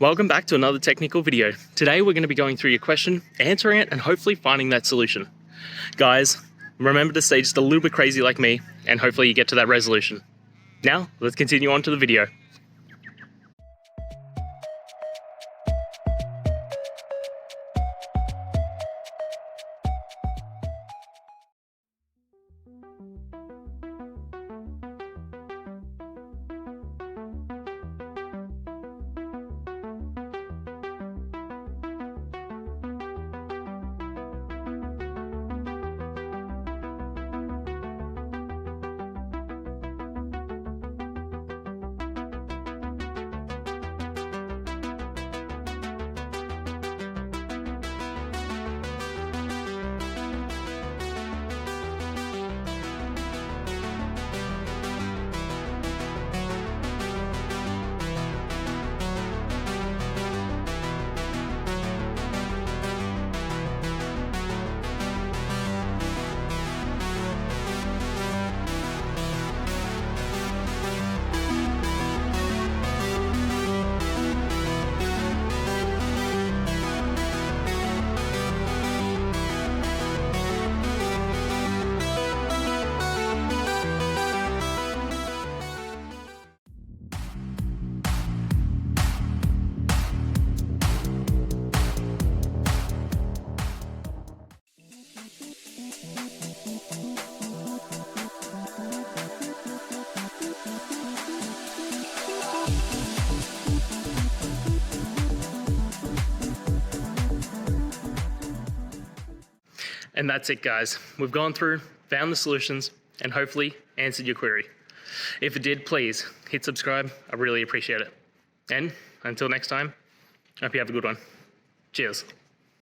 Welcome back to another technical video. Today we're going to be going through your question, answering it, and hopefully finding that solution. Guys, remember to stay just a little bit crazy like me, and hopefully you get to that resolution. Now, let's continue on to the video. And that's it, guys. We've gone through, found the solutions, and hopefully answered your query. If it did, please hit subscribe. I really appreciate it. And until next time, I hope you have a good one. Cheers.